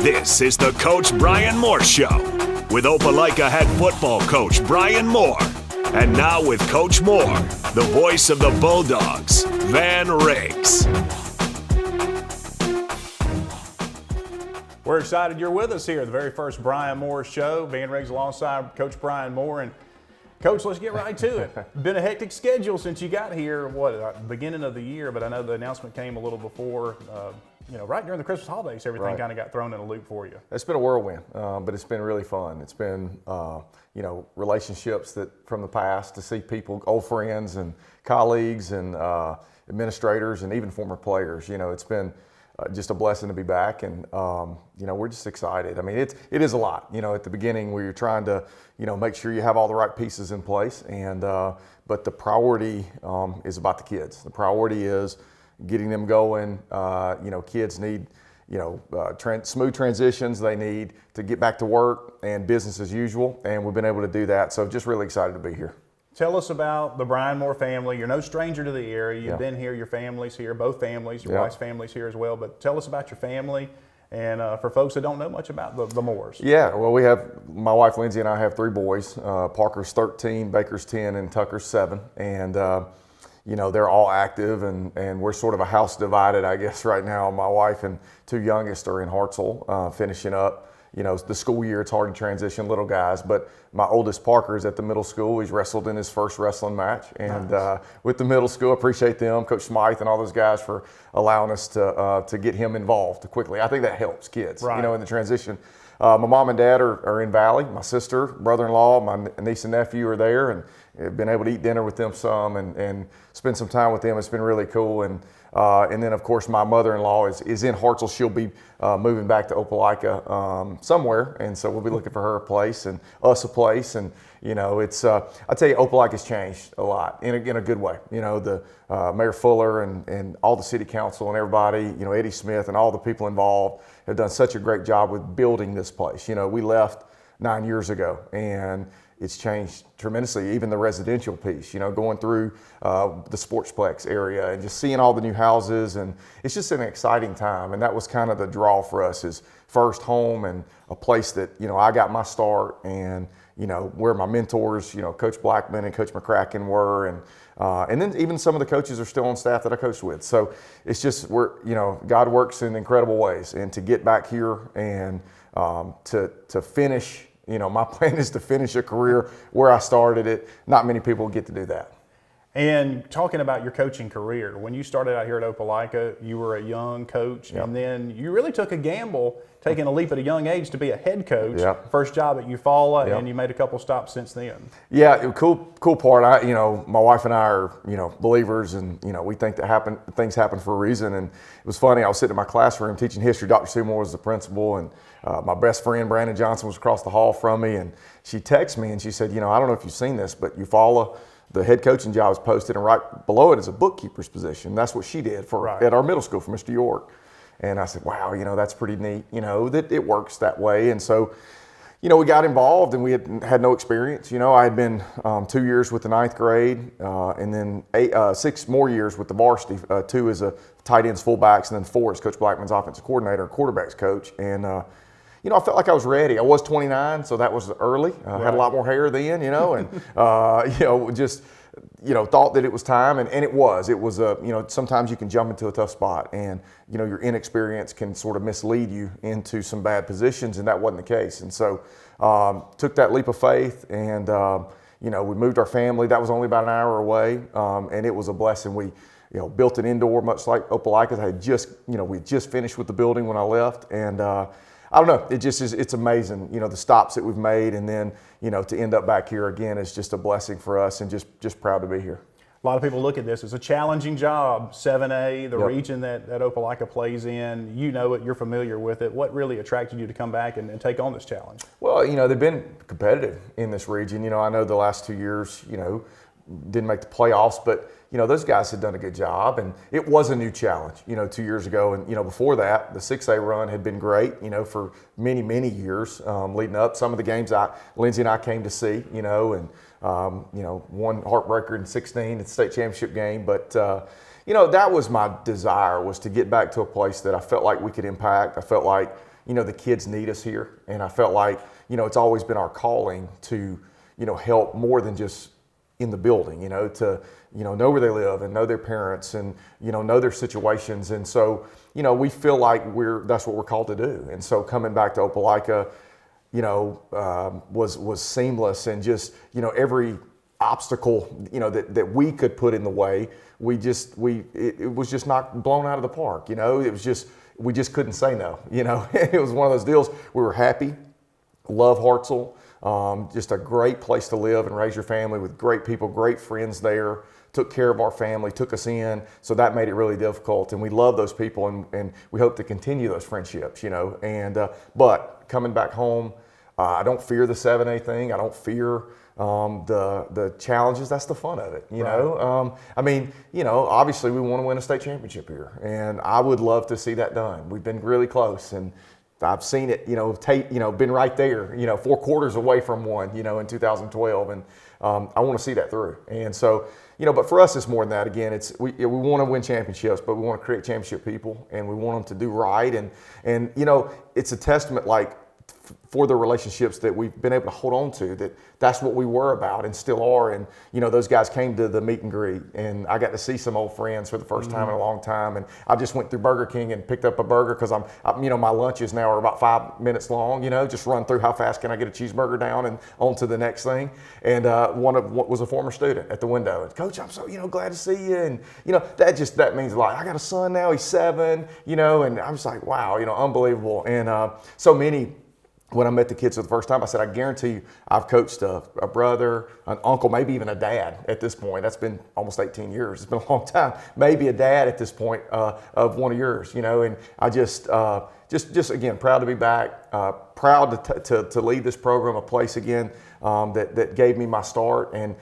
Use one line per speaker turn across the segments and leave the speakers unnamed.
This is the Coach Bryan Moore Show with Opelika head football coach Bryan Moore. And now with Coach Moore, the voice of the Bulldogs, Van Riggs.
We're excited you're with us here, the very first Bryan Moore Show. Van Riggs alongside Coach Bryan Moore. And Coach, let's get right to it. Been a hectic schedule since you got here, beginning of the year, but I know the announcement came a little before, right during the Christmas holidays, everything kind of got thrown in a loop for you.
It's been a whirlwind, but it's been really fun. It's been, relationships that from the past, to see people, old friends and colleagues and administrators and even former players. It's been just a blessing to be back, and we're just excited. I mean, it is a lot. At the beginning, where you're trying to, make sure you have all the right pieces in place, and but the priority is about the kids. The priority is getting them going. Kids need smooth transitions. They need to get back to work and business as usual, and we've been able to do that. So just really excited to be here.
Tell us about the Bryan Moore family. You're no stranger to the area. You've been here. Your family's here, both families. Your wife's family's here as well. But tell us about your family, and for folks that don't know much about the Moores. Yeah,
well, we have, my wife Lindsay and I have 3 boys. Parker's 13, Baker's 10, and Tucker's 7. And they're all active, and we're sort of a house divided, I guess, right now. My wife and 2 youngest are in Hartselle, finishing up. The school year, it's hard to transition little guys, but my oldest Parker is at the middle school. He's wrestled in his first wrestling match, and with the middle school, appreciate them, Coach Smythe and all those guys for allowing us to get him involved quickly. I think that helps kids, in the transition. My mom and dad are in Valley. My sister, brother-in-law, my niece and nephew are there, and I've been able to eat dinner with them some and spend some time with them. It's been really cool. And then, of course, my mother-in-law is in Hartselle. She'll be moving back to Opelika somewhere, and so we'll be looking for her a place and us a place. And it's I tell you, Opelika's changed a lot in a good way. The Mayor Fuller and all the city council and everybody, Eddie Smith and all the people involved have done such a great job with building this place. We left 9 years ago, and it's changed tremendously, even the residential piece, going through the Sportsplex area and just seeing all the new houses. And it's just an exciting time. And that was kind of the draw for us, is first home and a place that, I got my start, and, where my mentors, Coach Blackman and Coach McCracken were. And then even some of the coaches are still on staff that I coached with. So it's just, God works in incredible ways. And to get back here and to finish, my plan is to finish a career where I started it. Not many people get to do that.
And talking about your coaching career, when you started out here at Opelika, you were a young coach, and then you really took a gamble, taking a leap at a young age to be a head coach. First job at Eufaula, and you made a couple stops since then. Yeah,
cool part. My wife and I are, believers, and we think that things happen for a reason. And it was funny. I was sitting in my classroom teaching history. Dr. Seymour was the principal, and my best friend Brandon Johnson was across the hall from me, and she texted me and she said, I don't know if you've seen this, but Eufaula, the head coaching job is posted, and right below it is a bookkeeper's position. That's what she did at our middle school for Mr. York. And I said, wow, that's pretty neat, that it works that way. And so, we got involved, and we had no experience. I had been 2 years with the 9th grade, and then 6 more years with the varsity, 2 as a tight ends, fullbacks, and then 4 as Coach Blackman's offensive coordinator and quarterbacks coach. And, I felt like I was ready. I was 29, so that was early. Had a lot more hair then, and, just, thought that it was time, and it was. It was, sometimes you can jump into a tough spot, and, your inexperience can sort of mislead you into some bad positions, and that wasn't the case. And so took that leap of faith, and, we moved our family. That was only about an hour away, and it was a blessing. We, built an indoor, much like Opelika. We had just finished with the building when I left, and I don't know, it's amazing, the stops that we've made, and then, to end up back here again is just a blessing for us, and just proud to be here.
A lot of people look at this as a challenging job, 7A, the region that Opelika plays in. You know it, you're familiar with it. What really attracted you to come back and take on this challenge?
Well, they've been competitive in this region. I know the last 2 years, didn't make the playoffs, but those guys had done a good job, and it was a new challenge, 2 years ago. And, before that, the 6A run had been great, for many, many years leading up. Some of the games Lindsay and I came to see, and, one heartbreaker in 16, the state championship game. But, that was my desire, was to get back to a place that I felt like we could impact. I felt like, the kids need us here. And I felt like, it's always been our calling to, help more than just in the building, to, know where they live and know their parents and, know their situations. And so, we feel like that's what we're called to do. And so coming back to Opelika, was seamless, and just, every obstacle, that we could put in the way, it was just not blown out of the park. It was just, we just couldn't say no. It was one of those deals. We were happy, love Hartselle, just a great place to live and raise your family with great people, great friends there. Took care of our family, took us in, so that made it really difficult. And we love those people, and we hope to continue those friendships, And but coming back home, I don't fear the 7A thing. I don't fear the challenges. That's the fun of it, you know. Obviously we want to win a state championship here, and I would love to see that done. We've been really close, and I've seen it, been right there, 4 quarters away from one, in 2012, and I want to see that through. And so, but for us, it's more than that. Again, we want to win championships, but we want to create championship people, and we want them to do right. And it's a testament, for the relationships that we've been able to hold on to, that's what we were about and still are. And, those guys came to the meet and greet, and I got to see some old friends for the first time in a long time. And I just went through Burger King and picked up a burger, because my lunches now are about 5 minutes long, just run through how fast can I get a cheeseburger down and on to the next thing. And what was a former student at the window. And, Coach, I'm so, glad to see you. And, that means a lot. I got a son now, he's 7, and I'm just like, wow, unbelievable. And so many. When I met the kids for the first time, I said, I guarantee you, I've coached a brother, an uncle, maybe even a dad at this point. That's been almost 18 years. It's been a long time. Maybe a dad at this point of one of yours, And I just again, proud to be back. Proud to lead this program, a place again that gave me my start, and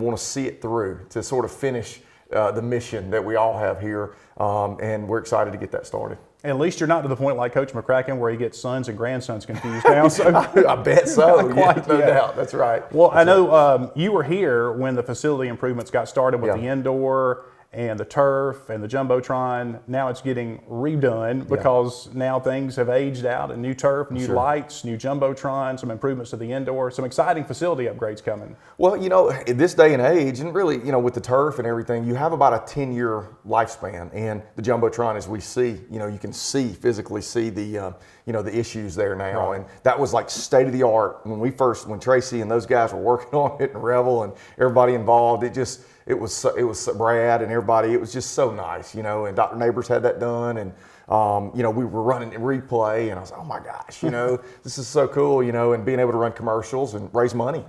want to see it through to sort of finish the mission that we all have here. And we're excited to get that started.
At least you're not to the point like Coach McCracken where he gets sons and grandsons confused now. So
I bet so. No doubt. That's right.
Well, I know you were here when the facility improvements got started with the indoor and the turf and the Jumbotron. Now it's getting redone because now things have aged out, and new turf, new lights, new Jumbotron, some improvements to the indoor, some exciting facility upgrades coming. Well,
in this day and age, and really, with the turf and everything, you have about a 10-year lifespan. And the Jumbotron, as we see, you can physically see the, the issues there now. Right. And that was like state of the art when Tracy and those guys were working on it, and Revel and everybody involved. It was Brad and everybody. It was just so nice, and Dr. Neighbors had that done, and we were running replay, and I was like, oh my gosh, this is so cool, and being able to run commercials and raise money,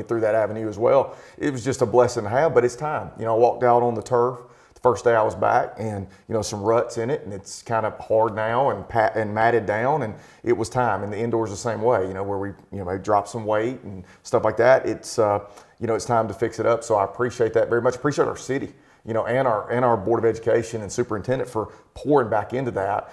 through that avenue as well. It was just a blessing to have, but it's time. I walked out on the turf the first day I was back, and some ruts in it, and it's kind of hard now and matted down, and it was time. And the indoors the same way, where we maybe drop some weight and stuff like that. It's it's time to fix it up. So I appreciate that very much. Appreciate our city, and our Board of Education and superintendent for pouring back into that.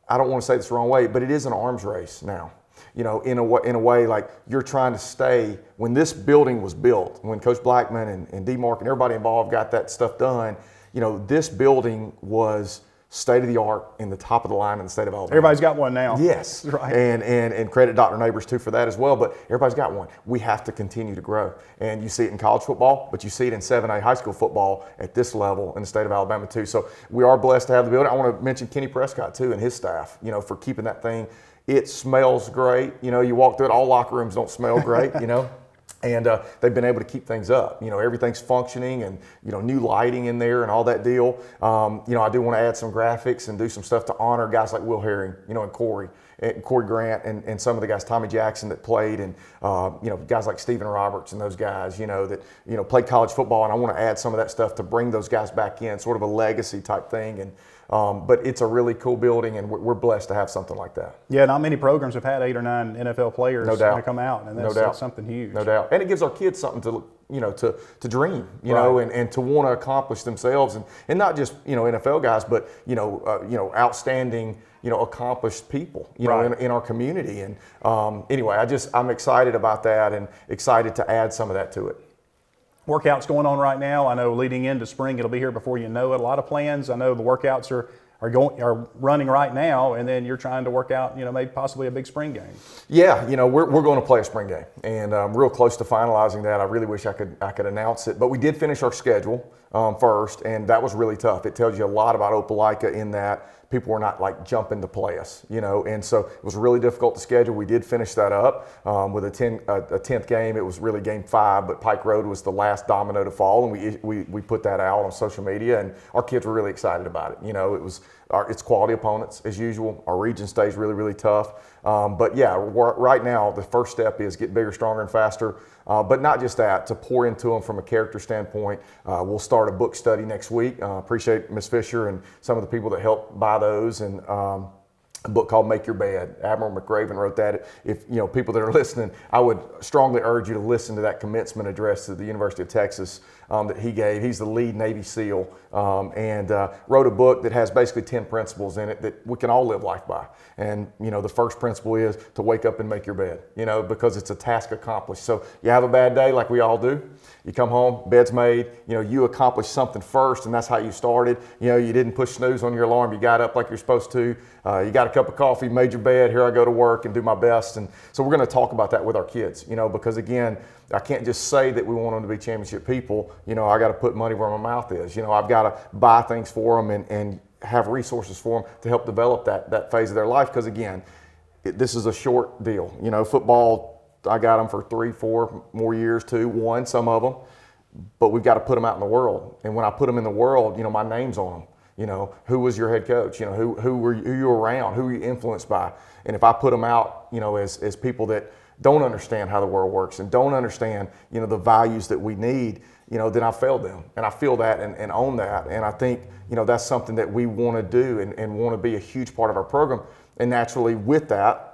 I don't want to say this the wrong way, but it is an arms race now. In a way, like you're trying to stay. When this building was built, when Coach Blackman and D-Mark and everybody involved got that stuff done, this building was state of the art in the top of the line in the state of Alabama.
Everybody's got one now.
Yes, right. And credit Dr. Neighbors too for that as well. But everybody's got one. We have to continue to grow, and you see it in college football, but you see it in 7A high school football at this level in the state of Alabama too. So we are blessed to have the building. I want to mention Kenny Prescott too and his staff, for keeping that thing. It smells great. You walk through it. All locker rooms don't smell great. And they've been able to keep things up. Everything's functioning, and new lighting in there and all that deal. I do want to add some graphics and do some stuff to honor guys like Will Herring, and Corey Grant, and some of the guys, Tommy Jackson, that played, and guys like Stephen Roberts and those guys, that played college football. And I want to add some of that stuff to bring those guys back in, sort of a legacy type thing. And but it's a really cool building, and we're blessed to have something like that.
Yeah, not many programs have had 8 or 9 NFL players come out, and that's something huge.
No doubt, and it gives our kids something to to dream, and to want to accomplish themselves, and not just NFL guys, but outstanding accomplished people in our community. And anyway, I'm excited about that, and excited to add some of that to it.
workouts going on right now. I know leading into spring, it'll be here before you know it. A lot of plans. I know the workouts are running right now, and then you're trying to work out, maybe possibly a big spring game.
Yeah, we're going to play a spring game, and I'm real close to finalizing that. I really wish I could announce it, but we did finish our schedule first, and that was really tough. It tells you a lot about Opelika in that people were not like jumping to play us, and so it was really difficult to schedule. We did finish that up with a 10th game. It was really game 5, but Pike Road was the last domino to fall, and we put that out on social media, and our kids were really excited about it. It's quality opponents as usual. Our region stays really, really tough. But yeah, right now the first step is get bigger, stronger, and faster. But not just that, to pour into them from a character standpoint. We'll start a book study next week. Appreciate Ms. Fisher and some of the people that helped buy those. And a book called Make Your Bed. Admiral McRaven wrote that. If people that are listening, I would strongly urge you to listen to that commencement address to the University of Texas that he gave. He's the lead Navy SEAL and wrote a book that has basically 10 principles in it that we can all live life by. And the first principle is to wake up and make your bed, because it's a task accomplished. So you have a bad day like we all do. You come home, bed's made, you accomplished something first, and that's how you started. You didn't push snooze on your alarm. You got up like you're supposed to. You got a cup of coffee, made your bed. Here I go to work and do my best. And so we're going to talk about that with our kids, because again, I can't just say that we want them to be championship people. I got to put money where my mouth is. I've got to buy things for them and have resources for them to help develop that phase of their life. Because again, this is a short deal. Football, I got them for 3-4 more years, 1, some of them. But we've got to put them out in the world. And when I put them in the world, my name's on them. Who was your head coach? Who you were around? Who were you influenced by? And if I put them out, as people that don't understand how the world works and don't understand, the values that we need, then I failed them. And I feel that and own that. And I think, that's something that we want to do and want to be a huge part of our program. And naturally with that,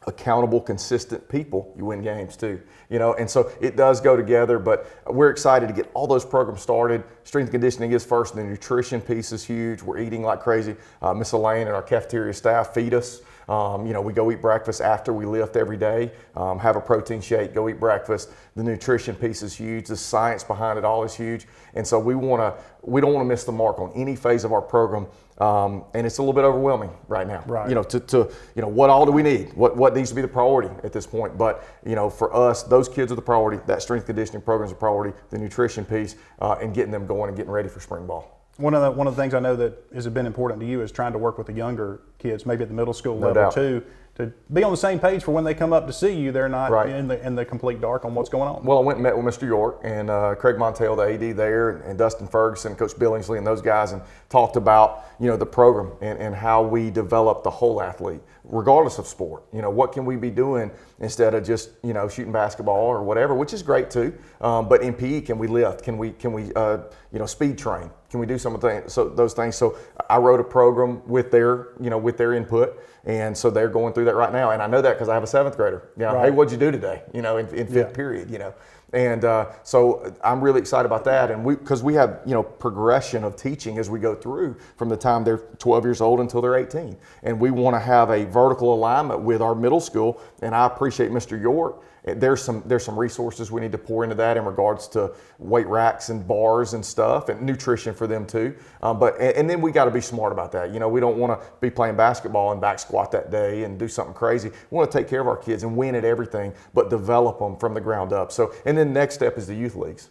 accountable, consistent people, you win games too. And so it does go together, but we're excited to get all those programs started. Strength and conditioning is first, and the nutrition piece is huge. We're eating like crazy. Miss Elaine and our cafeteria staff feed us. We go eat breakfast after we lift every day, have a protein shake, go eat breakfast. The nutrition piece is huge. The science behind it all is huge. And so we don't want to miss the mark on any phase of our program. And it's a little bit overwhelming right now.
Right.
What all do we need? What needs to be the priority at this point? But, for us, those kids are the priority. That strength conditioning program is a priority, the nutrition piece, and getting them going and getting ready for spring ball.
One of the things I know that has been important to you is trying to work with the younger kids, maybe at the middle school level too, to be on the same page for when they come up to see you. They're not in the complete dark on what's going on.
Well, I went and met with Mr. York and Craig Montel, the AD there, and Dustin Ferguson, Coach Billingsley, and those guys, and talked about the program and how we develop the whole athlete, regardless of sport. What can we be doing instead of just shooting basketball or whatever, which is great too. But in PE, can we lift? Can we speed train? Can we do some of those things? So I wrote a program with their input, and so they're going through that right now. And I know that because I have a 7th grader. Hey, what'd you do today? In 5th period. And so I'm really excited about that. And because we have progression of teaching as we go through from the time they're 12 years old until they're 18. And we want to have a vertical alignment with our middle school. And I appreciate Mr. York. There's some resources we need to pour into that in regards to weight racks and bars and stuff, and nutrition for them too. But then we got to be smart about that. We don't want to be playing basketball and back squat that day and do something crazy. We want to take care of our kids and win at everything, but develop them from the ground up. So, and then the next step is the youth leagues.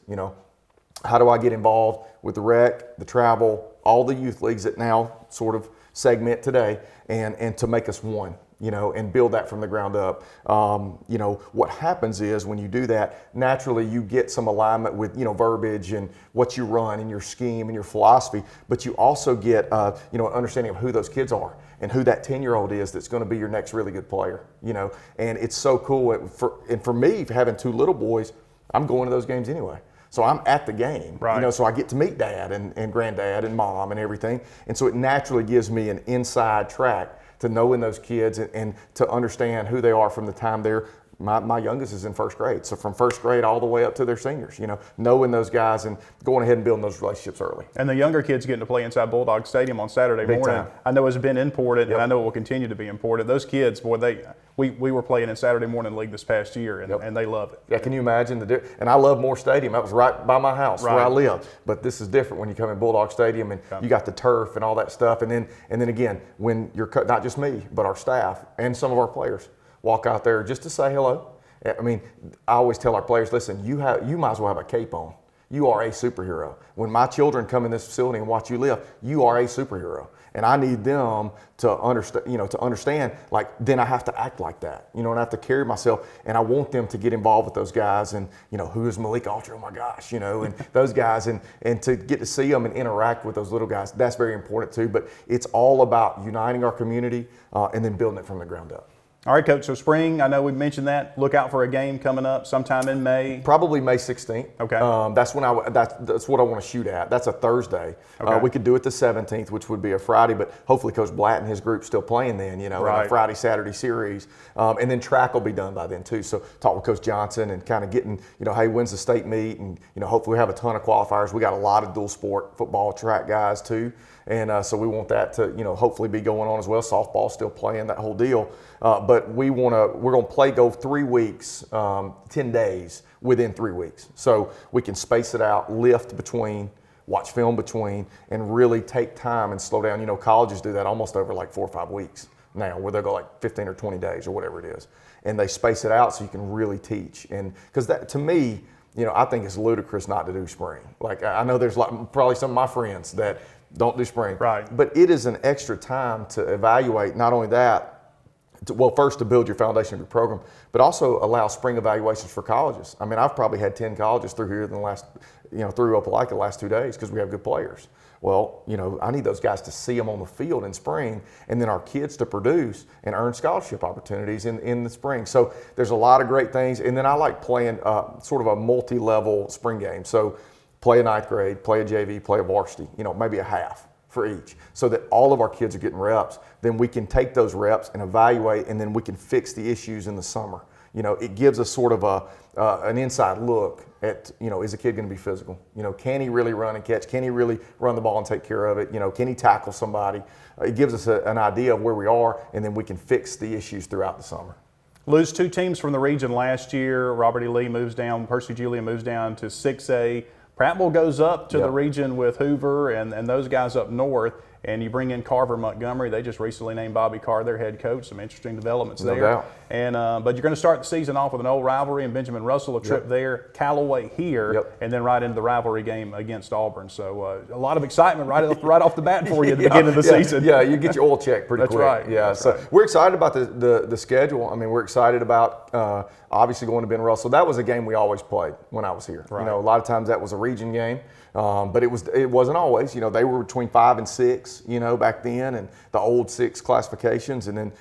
How do I get involved with the rec, the travel, all the youth leagues that now sort of segment today, and to make us one. And build that from the ground up. What happens is when you do that, naturally you get some alignment with, verbiage and what you run and your scheme and your philosophy, but you also get, an understanding of who those kids are and who that 10-year-old is that's going to be your next really good player, and it's so cool. For me, having 2 little boys, I'm going to those games anyway. So I'm at the game, so I get to meet dad and granddad and mom and everything. And so it naturally gives me an inside track to knowing those kids and to understand who they are from the time they're my youngest is in first grade. So from first grade all the way up to their seniors, knowing those guys and going ahead and building those relationships early.
And the younger kids getting to play inside Bulldog Stadium on Saturday
Big
morning.
time.
I know it's been imported, and I know it will continue to be imported. Those kids, boy, we were playing in Saturday morning league this past year, and they love it.
Yeah, can you imagine and I love Moore Stadium. That was right by my house where I live. But this is different when you come in Bulldog Stadium and you got the turf and all that stuff. And then again, when you're not just me, but our staff and some of our players walk out there just to say hello. I mean, I always tell our players, listen, you might as well have a cape on. You are a superhero. When my children come in this facility and watch you live, you are a superhero. And I need them to understand, like, then I have to act like that, and I have to carry myself, and I want them to get involved with those guys, and, who is Malik Ultra, oh my gosh, and those guys, and to get to see them and interact with those little guys, that's very important too, but it's all about uniting our community and then building it from the ground up.
All right, Coach, so spring, I know we mentioned that. Look out for a game coming up sometime in May.
Probably May 16th.
Okay.
That's what I want to shoot at. That's a Thursday.
Okay.
We could do it the 17th, which would be a Friday, but hopefully Coach Blatt and his group's still playing then, in a Friday, Saturday series. And then track will be done by then too. So talk with Coach Johnson and kind of getting, hey, when's the state meet? And, hopefully we have a ton of qualifiers. We got a lot of dual sport football track guys too. And so we want that to, hopefully be going on as well. Softball still playing, that whole deal. But we're going to go 3 weeks, 10 days within 3 weeks. So we can space it out, lift between, watch film between, and really take time and slow down. Colleges do that almost over like 4 or 5 weeks now, where they'll go like 15 or 20 days or whatever it is. And they space it out so you can really teach. And because that, to me, I think it's ludicrous not to do spring. Like, I know there's probably some of my friends that don't do spring.
Right.
But it is an extra time to evaluate, not only that, first to build your foundation of your program, but also allow spring evaluations for colleges. I mean, I've probably had 10 colleges through here in the last, through Opelika the last 2 days because we have good players. Well, I need those guys to see them on the field in spring, and then our kids to produce and earn scholarship opportunities in the spring. So there's a lot of great things. And then I like playing sort of a multi-level spring game. So play a ninth grade, play a JV, play a varsity, maybe a half for each, so that all of our kids are getting reps. Then we can take those reps and evaluate, and then we can fix the issues in the summer. It gives us sort of an inside look at, is a kid going to be physical? Can he really run and catch? Can he really run the ball and take care of it? Can he tackle somebody? It gives us an idea of where we are, and then we can fix the issues throughout the summer.
Lose 2 teams from the region last year. Robert E. Lee moves down, Percy Julian moves down to 6A. Prattville goes up to the region with Hoover and those guys up north, and you bring in Carver Montgomery. They just recently named Bobby Carr their head coach. Some interesting developments there.
Doubt.
And but you're going to start the season off with an old rivalry, and Benjamin Russell a trip there, Callaway here, and then right into the rivalry game against Auburn. So a lot of excitement right off the bat for you at the beginning of the season.
Yeah, you get your oil check pretty quick.
That's right.
Yeah,
That's
so
right.
we're excited about the schedule. I mean, we're excited about obviously going to Ben Russell. That was a game we always played when I was here.
Right.
A lot of times that was a region game. But it wasn't always. They were between 5 and 6, back then, and the old 6 classifications, and then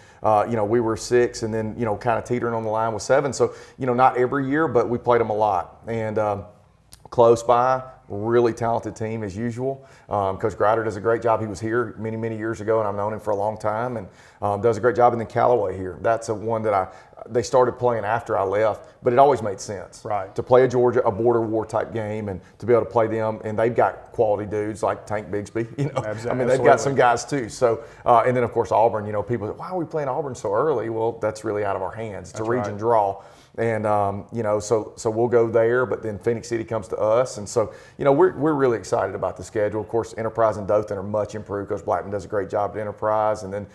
we were 6, and then kind of teetering on the line with 7. So not every year, but we played them a lot, and close by. Really talented team as usual. Coach Grider does a great job. He was here many years ago, and I've known him for a long time, and does a great job. And then Callaway here. That's a one that they started playing after I left, but it always made sense.
Right.
To play a border war type game, and to be able to play them, and they've got quality dudes like Tank Bigsby. I mean, they've got some guys too. So, and then of course Auburn. People say, why are we playing Auburn so early? Well, that's really out of our hands. It's a region draw. And so we'll go there, but then Phoenix City comes to us, and so we're really excited about the schedule. Of course, Enterprise and Dothan are much improved. Coach Blackman does a great job at Enterprise, and then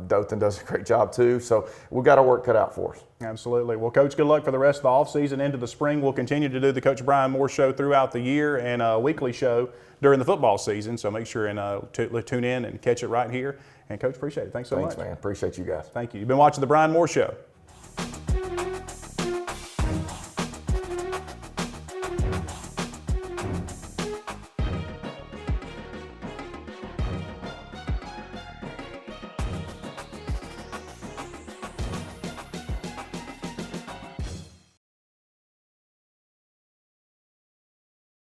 Dothan does a great job too. So we've got our work cut out for us.
Absolutely. Well, Coach, good luck for the rest of the offseason into the spring. We'll continue to do the Coach Bryan Moore Show throughout the year and a weekly show during the football season. So make sure and tune in and catch it right here. And Coach, appreciate it. Thanks so much.
Thanks, man. Appreciate you guys.
Thank you. You've been watching the Bryan Moore Show.